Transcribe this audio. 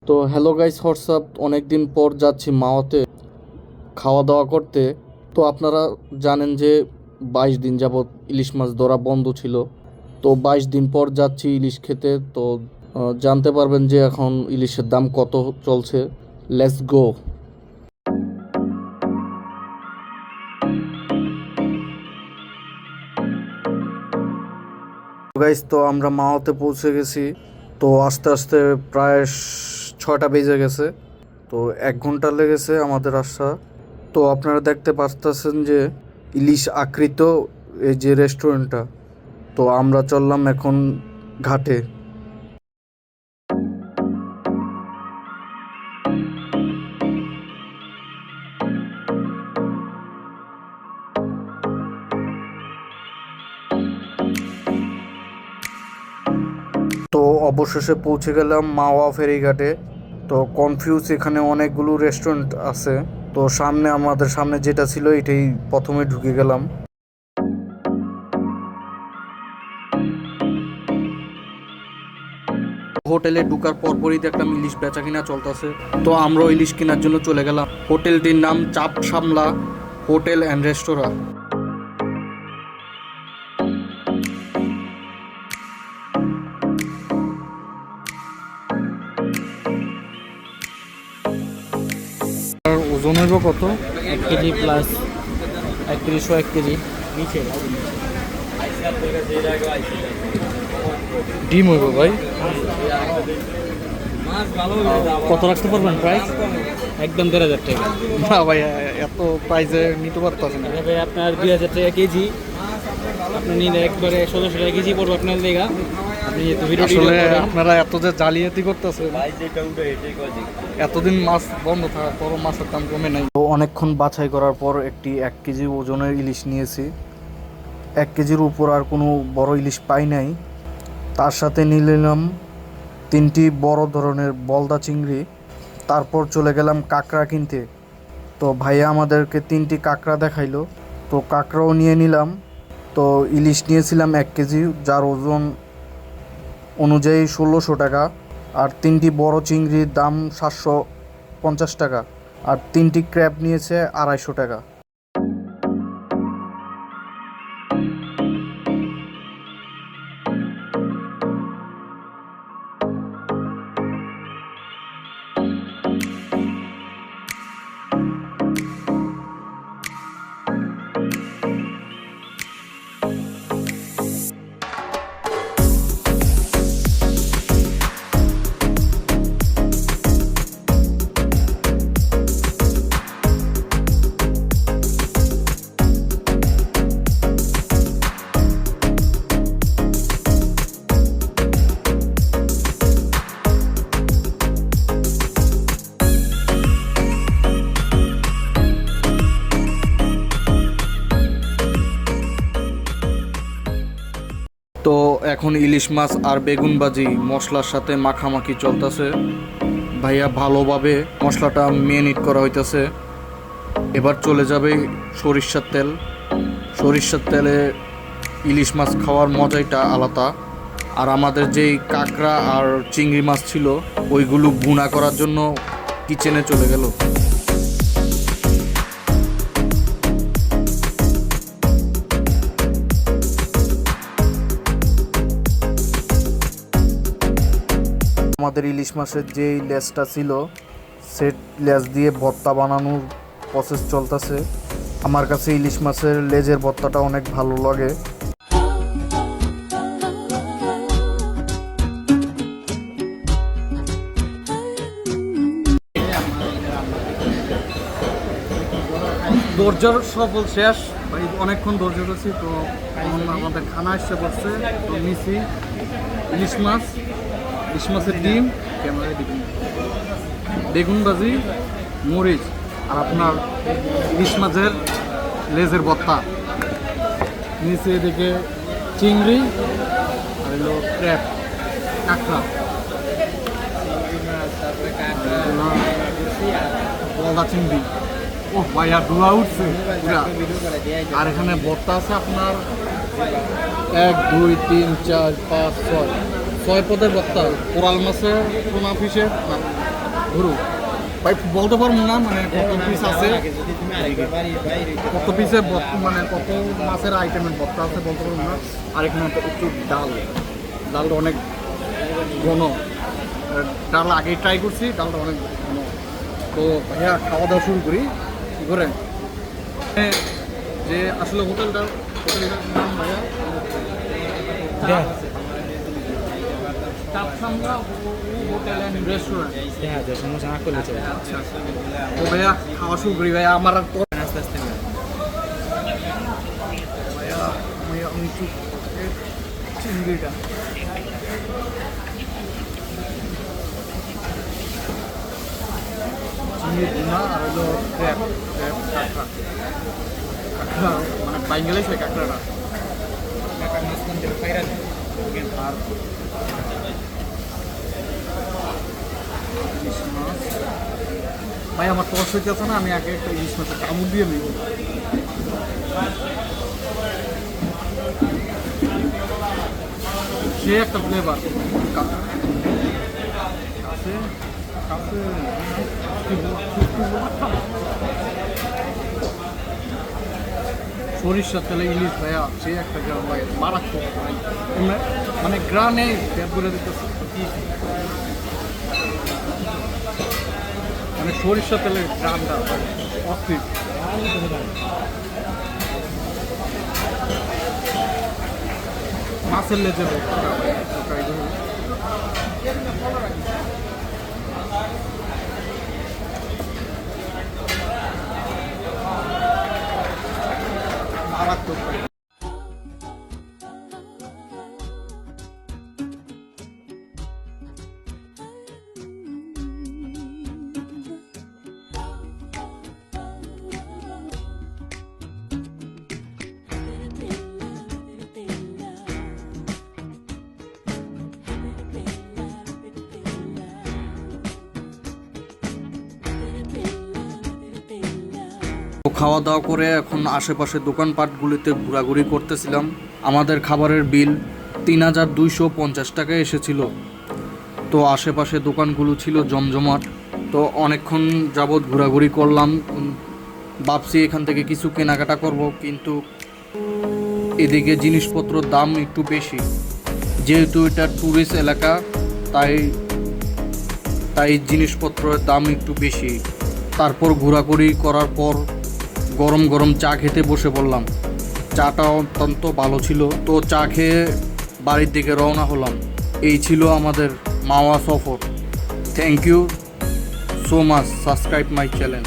তো hello guys, WhatsApp. অনেক দিন পর যাচ্ছি মাওয়াতে খাওয়া দাওয়া করতে। তো আপনারা জানেন যে 22 দিন যাবৎ ইলিশ মাছ ধরা বন্ধ ছিল। তো 22 দিন পর যাচ্ছি ইলিশ খেতে। তো জানতে পারবেন যে এখন ইলিশের দাম কত চলছে। Let's go guys. তো আমরা মাওয়াতে পৌঁছে গেছি। তো আস্তে আস্তে প্রায় 6টা বেজে গেছে। তো 1 ঘন্টা লেগেছে আমাদের আসা। তো আপনারা দেখতে পাচ্ছেন যে ইলিশ আকৃত এই যে রেস্টুরেন্টটা। তো আমরা চললাম এখন ঘাটে। তো অবশেষে পৌঁছে গেলাম মাওয়া ফেরিঘাটে। তো কনফিউজ, এখানে অনেকগুলো রেস্টুরেন্ট আছে। তো আমাদের সামনে যেটা ছিল এটাই প্রথমে ঢুকে গেলাম। হোটেলে ঢুকার পরপরই দেখলাম ইলিশ বেচা কিনা চলতেছে। তো আমরাও ইলিশ কেনার জন্য চলে গেলাম। হোটেলটির নাম চাপ সামলা হোটেল অ্যান্ড রেস্তোরাঁ। আর ওজন হইব কত? 1 কেজি প্লাস 1 কেজি 1 কেজি নিচে ডিম হইব ভাই। কত রাখতে পারবেন প্রাইস? একদম 1,500 টাকা। না ভাই, এত প্রাইসে নিতে পারতেছি না। ভাই আপনার 2,000 টাকা কেজি। আপনি নিলে একবারে 1,600 টাকা কেজি পড়বে আপনার লেগা। আপনি যেহেতু আসলে আপনারা এত যে জালিয়াতি করতেছেন, এতদিন মাছ বন্ধ থাকার পরও মাছের দাম কমে নাই। তো অনেকক্ষণ বাছাই করার পর একটি 1 কেজি ওজনের ইলিশ নিয়েছি। 1 কেজির উপর আর কোনো বড় ইলিশ পাই নাই। তার সাথে নিলাম 3টি বড় ধরনের বলদা চিংড়ি। তারপর চলে গেলাম কাঁকড়া কিনতে। তো ভাইয়া আমাদেরকে 3টি কাঁকড়া দেখাইলো। তো কাঁকড়াও নিয়ে নিলাম। তো ইলিশ নিয়েছিলাম 1 কেজি, যার ওজন অনুযায়ী 1,600 টাকা। আর 3টি বড় চিংড়ির দাম 750 টাকা। আর 3টি ক্র্যাব নিয়েছে 250 টাকা। তো এখন ইলিশ মাছ আর বেগুন ভাজি মশলার সাথে মাখামাখি চলতেছে। ভাইয়া ভালোভাবে মশলাটা মেরিনেট করা হইতেছে। এবার চলে যাবে সরিষার তেল। সরিষার তেলে ইলিশ মাছ খাওয়ার মজাইটা আলাদা। আর আমাদের যেই কাঁকড়া আর চিংড়ি মাছ ছিল ওইগুলো ভুনা করার জন্য কিচেনে চলে গেল। আমাদের ইলিশ মাছের যেই লেজটা ছিল সে লেজ দিয়ে ভর্তা বানানোর প্রসেস চলতেছে। আমার কাছে ইলিশ মাছের লেজের ভর্তাটা অনেক ভালো লাগে। ধৈর্যর সফল শেষ ভাই, অনেকক্ষণ ধৈর্য করছি। তো এখন আমাদের খানা এসে পড়ছে। তো নিছি ইলিশ মাছ, ইলিশ মাছের ডিম, ক্যামেরায় দিবেন, বেগুন ভাজি, মরিচ, আর আপনার ইলিশ মাছের লেজের ভর্তা। নিচে এদিকে চিংড়ি আর হলো ক্র্যাব, কাঁকড়া, বলদা চিংড়ি। ও ভাই, আর ধোয়া উঠছে। আর এখানে ভর্তা আছে আপনার 1 2 3 4 5 6 পদের ভর্তা। কোরাল মাছের, পোনা ফিশের, গরু ভাই বলতে পারবো না মানে কত পিস আছে, কত পিসে মানে কত মাছের আইটেমের ভর্তা আছে বলতে পারবো না। আর এখানে একটু ডালটা অনেক ঘন, ডাল আগেই ট্রাই করছি, ডালটা অনেক ঘন। তো ভাইয়া খাওয়া দাওয়া শুরু করি কী করে, যে আসলে হোটেলটার নাম ভাইয়া চাপসামরা হোটেল অ্যান্ড রেস্টুরেন্ট। সমস্যা না করলে চলে। আচ্ছা তো ভাইয়া খাওয়া শুরু করি ভাইয়া। আমার আর তো আস্তে আস্তে ভাইয়া আমি একটু চিংড়িটা চিংড়ি ভুনা আর হলো ক্র্যাব কাঁকড়া মানে বাইঙ্গেলে সেই কাঁকড়াটা আর ইলিশ মাছ। ভাই আমার টস হইতেছে না, আমি আগে একটা ইলিশ মাছের কামড় দিয়ে নিব। সে একটা ফ্লেভার কাছে কাছে সরিষার তেলে ইলিশ ভাইয়া সে একটা গ্রাম ভাই মারাত্মক ভাই, মানে গ্রানে ব্যাপ করে দিতেছে মানে সরিষার তেলের গ্রানটা অস্থির। মাছের লেজের মারাত্মক। খাওয়া দাওয়া করে এখন আশেপাশে দোকানপাটগুলিতে ঘোরাঘুরি করতেছিলাম। আমাদের খাবারের বিল ৩,২৫০ টাকায় এসেছিল। তো আশেপাশে দোকানগুলো ছিল জমজমাট। তো অনেকক্ষণ যাবৎ ঘোরাঘুরি করলাম, ভাবছি এখান থেকে কিছু কেনাকাটা করব, কিন্তু এদিকে জিনিসপত্রের দাম একটু বেশি। যেহেতু এটা ট্যুরিস্ট এলাকা তাই জিনিসপত্রের দাম একটু বেশি। তারপর ঘোরাঘুরি করার পর গরম গরম চা খেতে বসে পড়লাম। চাটা অত্যন্ত ভালো ছিল। তো চা খেয়ে বাড়ির দিকে রওনা হলাম। এই ছিল আমাদের মাওয়া সফর। Thank you so much, subscribe my channel.